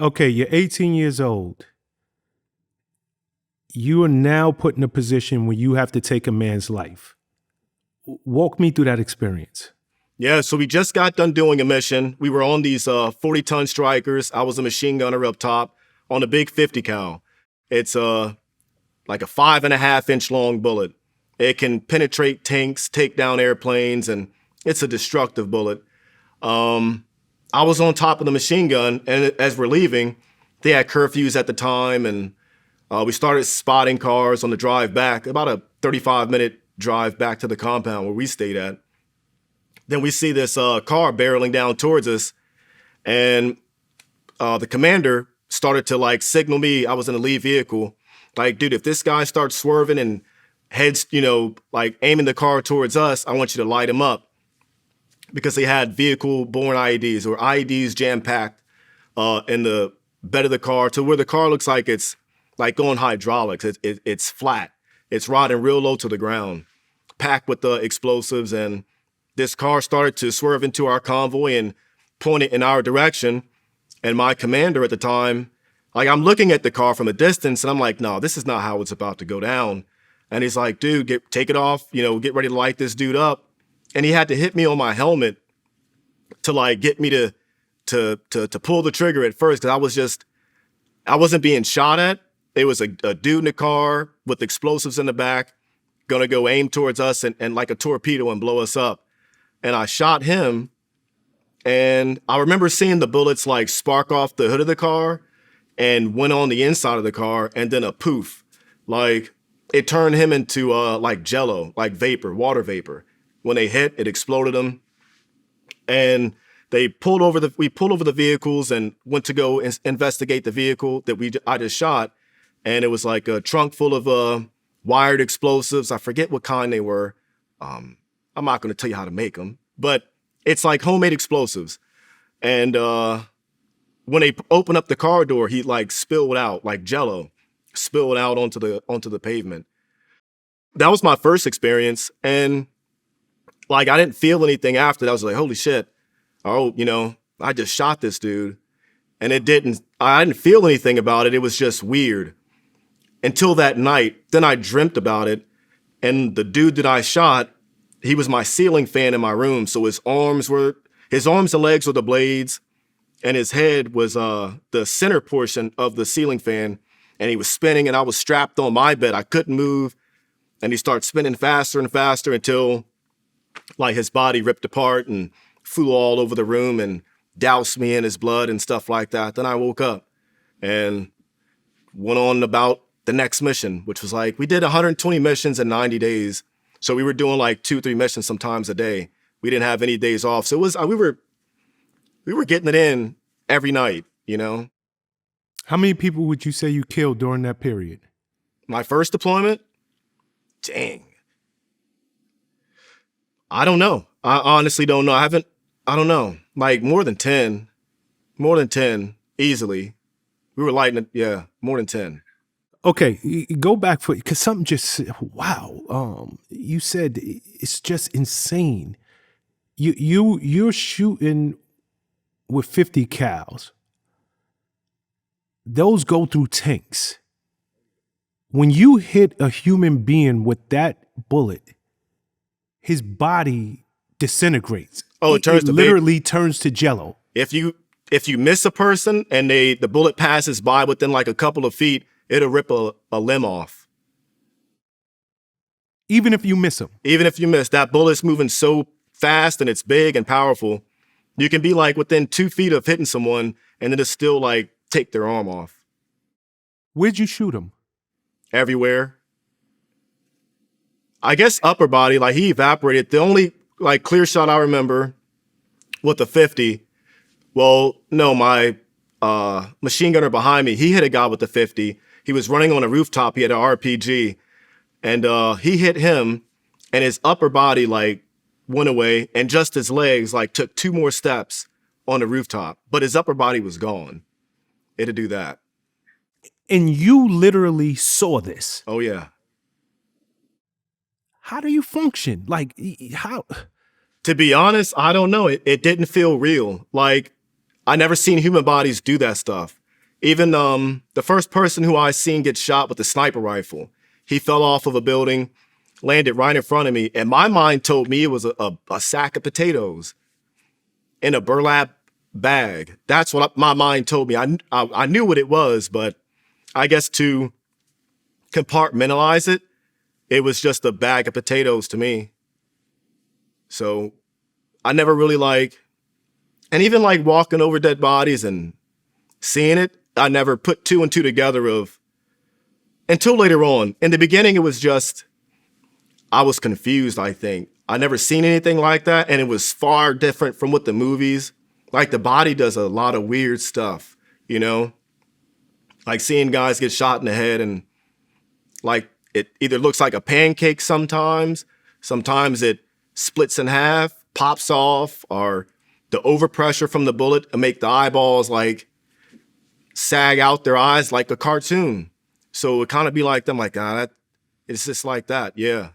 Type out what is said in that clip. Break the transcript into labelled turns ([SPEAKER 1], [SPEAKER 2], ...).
[SPEAKER 1] Okay, you're 18 years old. You are now put in a position where you have to take a man's life. Walk me through that experience.
[SPEAKER 2] Yeah, so we just got done doing a mission. We were on these 40-ton strikers. I was a machine gunner up top on a big 50 cal. It's like a 5.5 inch long bullet. It can penetrate tanks, take down airplanes, and it's a destructive bullet. I was on top of the machine gun, and as we're leaving, they had curfews at the time, and we started spotting cars on the drive back, about a 35-minute drive back to the compound where we stayed at. Then we see this car barreling down towards us, and the commander started to like signal me. I was in a lead vehicle. Like, dude, if this guy starts swerving and heads, like aiming the car towards us, I want you to light him up. Because they had vehicle-borne IEDs or IEDs jam-packed in the bed of the car to where the car looks like it's like going hydraulics. It's flat. It's rotting real low to the ground, packed with the explosives. And this car started to swerve into our convoy and point it in our direction. And my commander at the time, like I'm looking at the car from a distance and I'm like, no, this is not how it's about to go down. And he's like, dude, take it off, get ready to light this dude up. And he had to hit me on my helmet to like get me to pull the trigger at first because I wasn't being shot at. It was a dude in the car with explosives in the back, gonna go aim towards us and like a torpedo and blow us up. And I shot him, and I remember seeing the bullets like spark off the hood of the car and went on the inside of the car, and then a poof, like it turned him into like Jello, like vapor, water vapor. When they hit, it exploded them. And we pulled over the vehicles and went to go investigate the vehicle that I just shot. And it was like a trunk full of wired explosives. I forget what kind they were. I'm not going to tell you how to make them, but it's like homemade explosives. And when they opened up the car door, he like spilled out like Jello, spilled out onto the pavement. That was my first experience. And like, I didn't feel anything after that. I was like, holy shit. Oh, I just shot this dude. And I didn't feel anything about it. It was just weird. Until that night, then I dreamt about it. And the dude that I shot, he was my ceiling fan in my room. So his arms and legs were the blades. And his head was the center portion of the ceiling fan. And he was spinning and I was strapped on my bed. I couldn't move. And he started spinning faster and faster until like his body ripped apart and flew all over the room and doused me in his blood and stuff like that. Then I woke up and went on about the next mission, which was like, we did 120 missions in 90 days. So we were doing like 2-3 missions sometimes a day. We didn't have any days off. So it was, we were getting it in every night,
[SPEAKER 1] How many people would you say you killed during that period?
[SPEAKER 2] My first deployment? Dang. I don't know. I honestly don't know. I don't know. Like more than 10, easily. We were lighting it. Yeah, more than 10.
[SPEAKER 1] Okay, go back because something just, wow. You said it's just insane. You're shooting with 50 cals. Those go through tanks. When you hit a human being with that bullet, his body disintegrates.
[SPEAKER 2] Oh, it
[SPEAKER 1] literally turns to Jello.
[SPEAKER 2] If you miss a person and the bullet passes by within like a couple of feet, it'll rip a limb off.
[SPEAKER 1] Even if you miss him.
[SPEAKER 2] Even if you miss, that bullet's moving so fast and it's big and powerful. You can be like within 2 feet of hitting someone and then it's still like take their arm off.
[SPEAKER 1] Where'd you shoot him?
[SPEAKER 2] Everywhere. I guess upper body, like he evaporated. The only like clear shot I remember with the 50, well, no, my machine gunner behind me, he hit a guy with the 50. He was running on a rooftop. He had an RPG and he hit him and his upper body like went away and just his legs like took 2 more steps on the rooftop, but his upper body was gone. It'd do that.
[SPEAKER 1] And you literally saw this.
[SPEAKER 2] Oh yeah.
[SPEAKER 1] How do you function? Like, how?
[SPEAKER 2] To be honest, I don't know. It didn't feel real. Like, I never seen human bodies do that stuff. Even the first person who I seen get shot with a sniper rifle, he fell off of a building, landed right in front of me, and my mind told me it was a sack of potatoes in a burlap bag. That's what my mind told me. I knew what it was, but I guess to compartmentalize it, it was just a bag of potatoes to me. So I never really and even walking over dead bodies and seeing it, I never put two and two together until later on. In the beginning, it was just, I was confused, I think. I never seen anything like that, and it was far different from what the movies, the body does a lot of weird stuff, you know? Seeing guys get shot in the head and it either looks like a pancake sometimes it splits in half, pops off, or the overpressure from the bullet to make the eyeballs sag out their eyes like a cartoon. So it would kind of be like them, it's just like that, yeah.